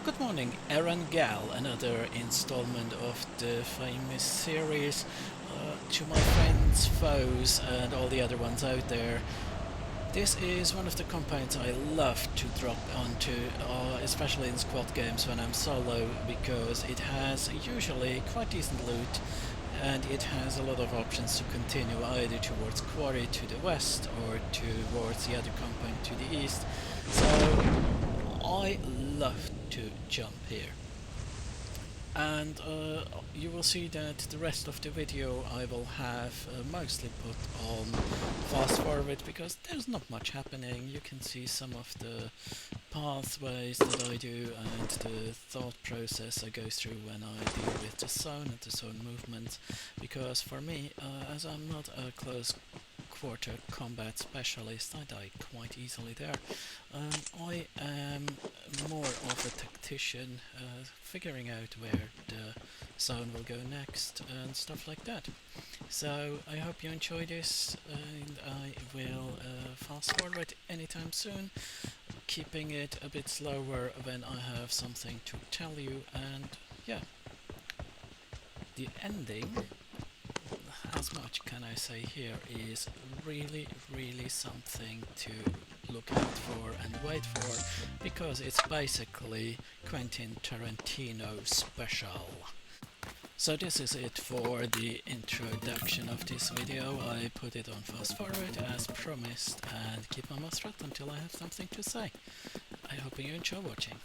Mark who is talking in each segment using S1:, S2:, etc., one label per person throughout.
S1: Good morning, Erangel, another installment of the famous series. To my friends, foes, and all the other ones out there, this is one of the compounds I love to drop onto, especially in squad games when I'm solo, because it has usually quite decent loot and it has a lot of options to continue either towards quarry to the west or towards the other compound to the east. So I love to jump here. And you will see that the rest of the video I will have mostly put on fast forward because there's not much happening. You can see some of the pathways that I do and the thought process I go through when I deal with the zone and the zone movements, because for me, as I'm not a close quarter combat specialist, I die quite easily there. I am more of a tactician, figuring out where the zone will go next and stuff like that. So I hope you enjoy this, and I will fast forward anytime soon, keeping it a bit slower when I have something to tell you. And yeah, the ending, as much can I say here, is really something to look out for and wait for, because it's basically Quentin Tarantino special. So this is it for the introduction of this video. I put it on fast forward as promised and keep my mouth shut until I have something to say. I hope you enjoy watching.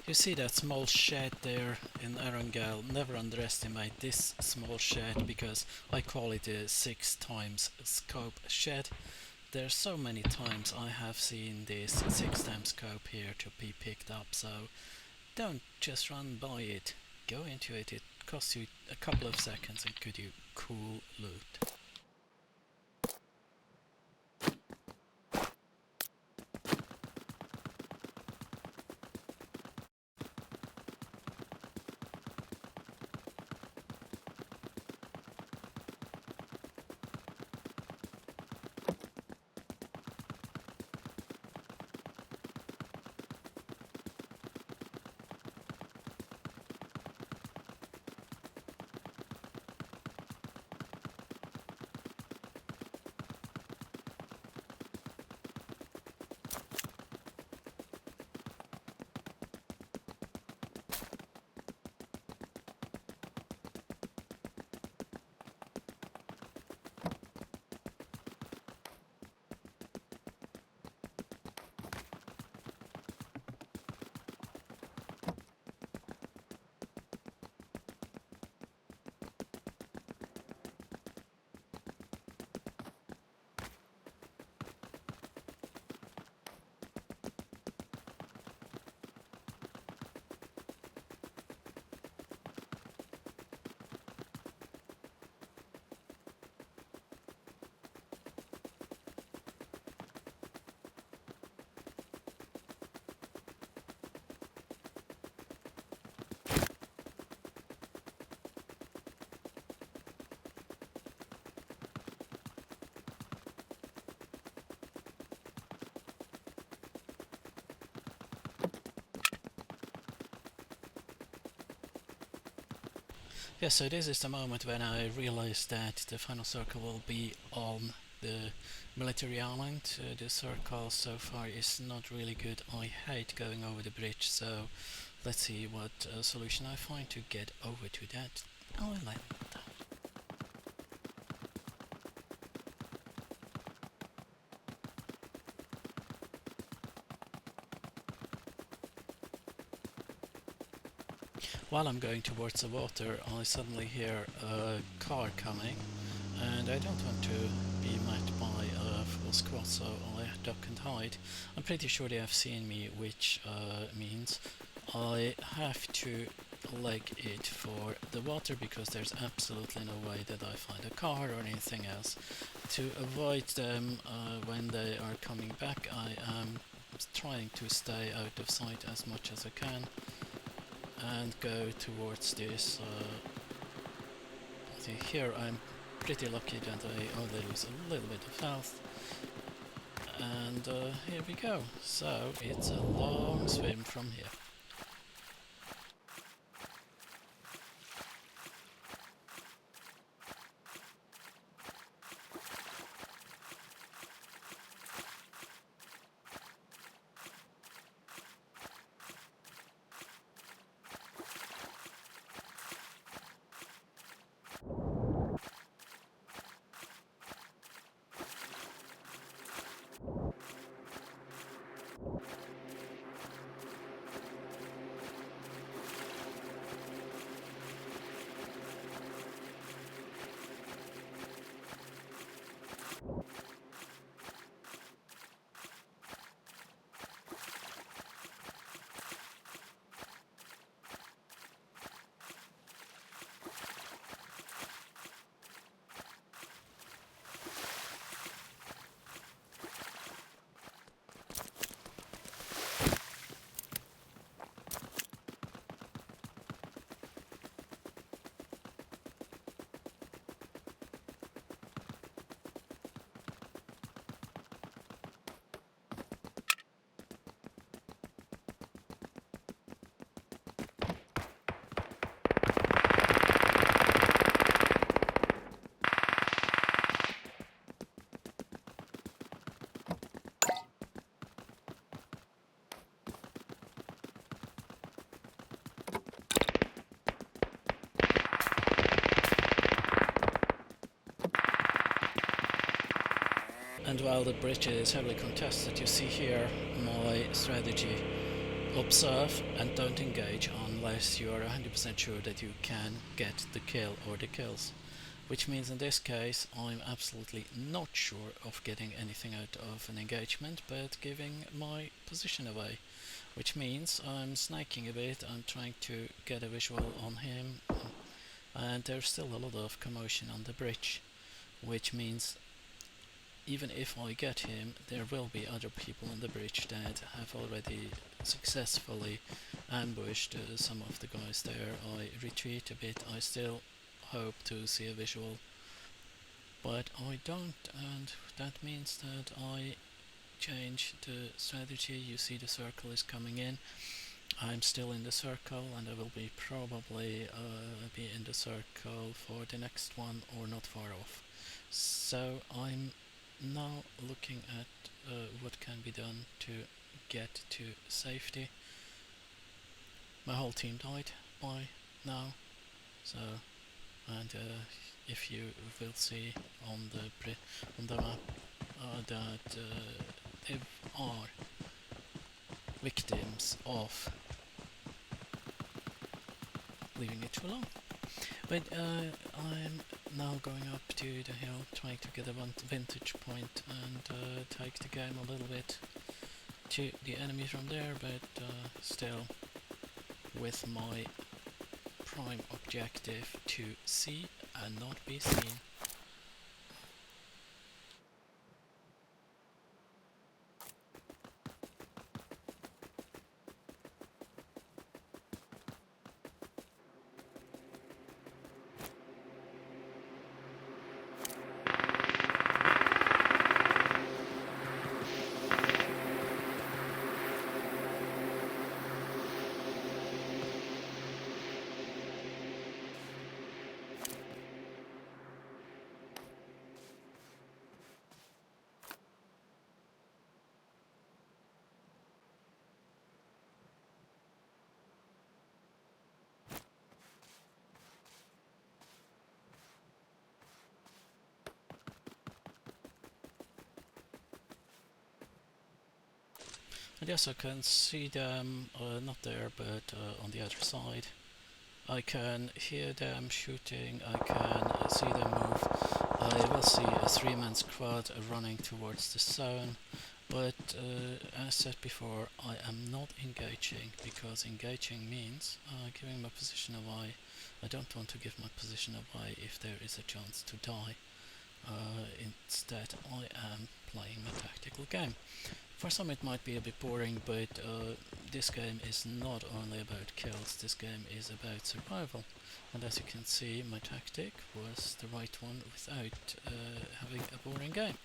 S1: You see that small shed there in Erangel? Never underestimate this small shed, because I call it a 6 times scope shed. There's so many times I have seen this 6 times scope here to be picked up, so don't just run by it. Go into it, it cost you a couple of seconds and give you cool loot. Yeah, so this is the moment when I realized that the final circle will be on the military island. The circle so far is not really good. I hate going over the bridge, so let's see what solution I find to get over to that island. While I'm going towards the water, I suddenly hear a car coming, and I don't want to be met by a full squad, so I duck and hide. I'm pretty sure they have seen me, which means I have to leg it for the water because there's absolutely no way that I find a car or anything else. To avoid them when they are coming back, I am trying to stay out of sight as much as I can and go towards this. I think here I'm pretty lucky that I only lose a little bit of health. And here we go. So it's a long swim from here. And while the bridge is heavily contested, you see here my strategy. Observe and don't engage unless you are 100% sure that you can get the kill or the kills. Which means in this case I'm absolutely not sure of getting anything out of an engagement but giving my position away. Which means I'm snaking a bit, I'm trying to get a visual on him, and there's still a lot of commotion on the bridge, which means even if I get him, there will be other people on the bridge that have already successfully ambushed some of the guys there. I retreat a bit. I still hope to see a visual, but I don't, and that means that I change the strategy. You see the circle is coming in. I'm still in the circle, and I will be probably be in the circle for the next one or not far off. So I'm now looking at what can be done to get to safety. My whole team died by now, so and if you will see on the map that they are victims of leaving it too long. But I'm now going up to the hill, trying to get a vantage point and take the game a little bit to the enemy from there, but still with my prime objective to see and not be seen. And yes, I can see them, not there, but on the other side. I can hear them shooting, I can see them move. I will see a three-man squad running towards the zone, but as said before, I am not engaging, because engaging means giving my position away. I don't want to give my position away if there is a chance to die. Instead, I am playing a tactical game. For some it might be a bit boring, but this game is not only about kills, this game is about survival. And as you can see, my tactic was the right one without having a boring game.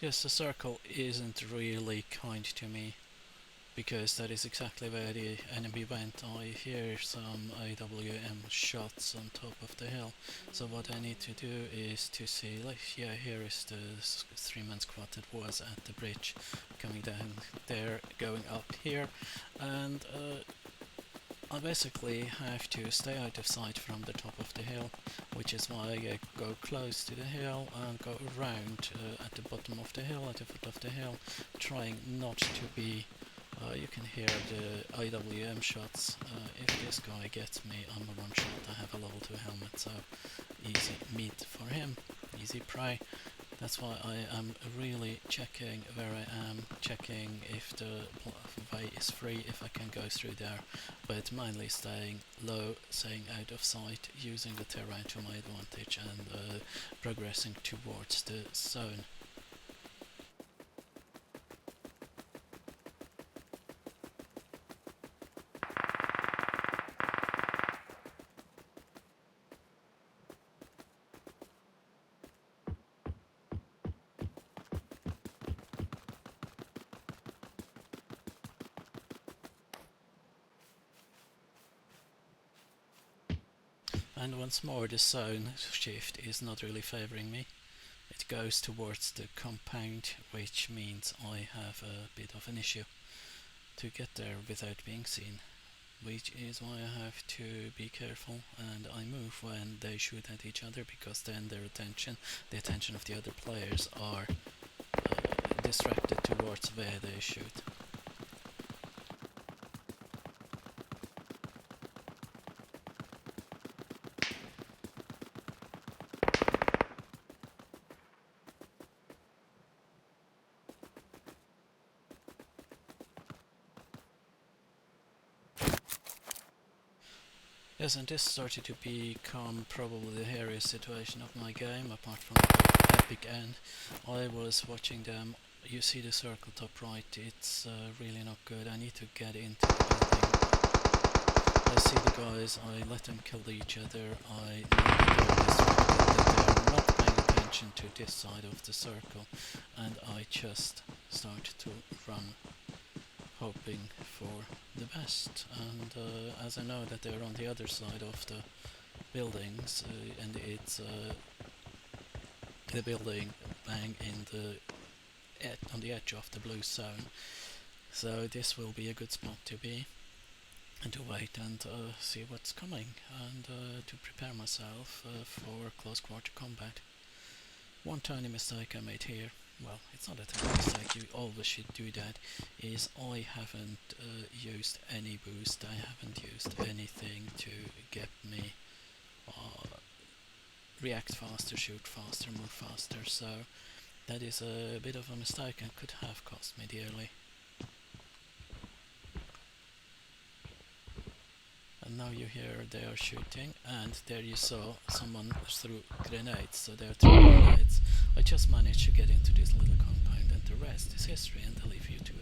S1: Yes, the circle isn't really kind to me, because that is exactly where the enemy went. I hear some AWM shots on top of the hill, so what I need to do is to see, like, yeah, here is the three-man squad that was at the bridge, coming down there, going up here, and I basically have to stay out of sight from the top of the hill, which is why I go close to the hill and go around at the bottom of the hill, at the foot of the hill, trying not to be. You can hear the IWM shots. If this guy gets me, I'm a one shot. I have a level 2 helmet, so easy meat for him, easy prey. That's why I am really checking where I am, checking if the way is free, if I can go through there, but mainly staying low, staying out of sight, using the terrain to my advantage and progressing towards the zone. And once more, the zone shift is not really favoring me. It goes towards the compound, which means I have a bit of an issue to get there without being seen, which is why I have to be careful and I move when they shoot at each other, because then their attention, the attention of the other players, are distracted towards where they shoot. Yes, and this started to become probably the hairiest situation of my game, apart from the epic end. I was watching them. You see the circle top right, it's really not good. I need to get into the building. I see the guys, I let them kill each other, I know that they're distracted, that they're not paying attention to this side of the circle, and I just start to run, hoping for the best. And as I know that they're on the other side of the buildings, and it's the building bang in the on the edge of the blue zone, so this will be a good spot to be and to wait and see what's coming, and to prepare myself for close quarter combat. One tiny mistake I made here, well, it's not a tiny mistake, you always should do that, is I haven't used any boost, I haven't used anything to get me react faster, shoot faster, move faster, so that is a bit of a mistake and could have cost me dearly. And now you hear they are shooting, and there you saw someone threw grenades, so there are 3 grenades. I just managed to get into this little compound, and the rest is history, and I'll leave you to it.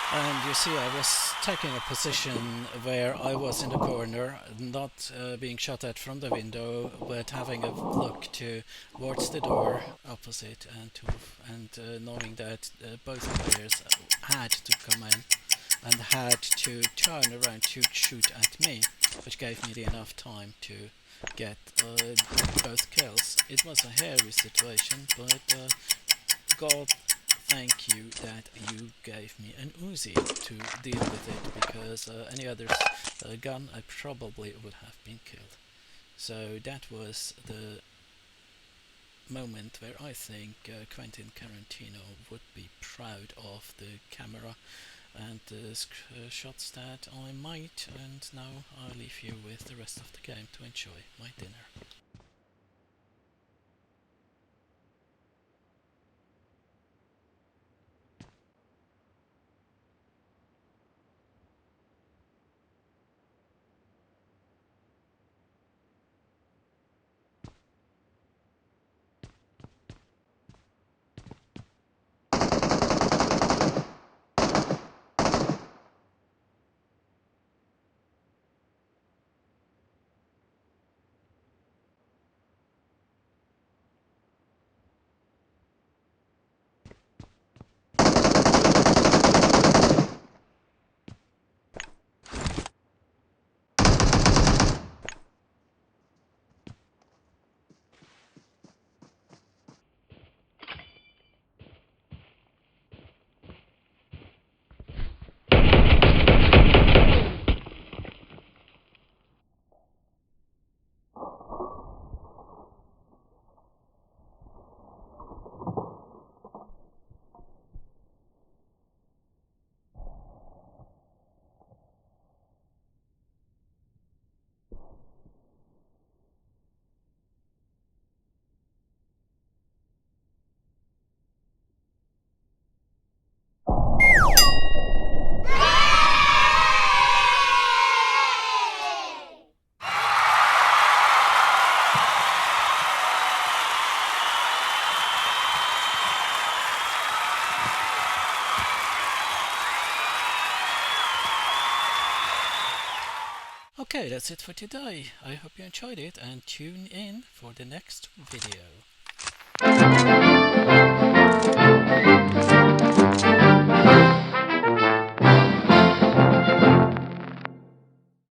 S1: And you see, I was taking a position where I was in the corner, not being shot at from the window, but having a look towards the door opposite, and knowing that both players had to come in and had to turn around to shoot at me, which gave me enough time to get both kills. It was a hairy situation, but God thank you that you gave me an Uzi to deal with it, because any other gun I probably would have been killed. So that was the moment where I think Quentin Tarantino would be proud of the camera and the shots that I might, and now I'll leave you with the rest of the game to enjoy my dinner. Okay, that's it for today. I hope you enjoyed it and tune in for the next video.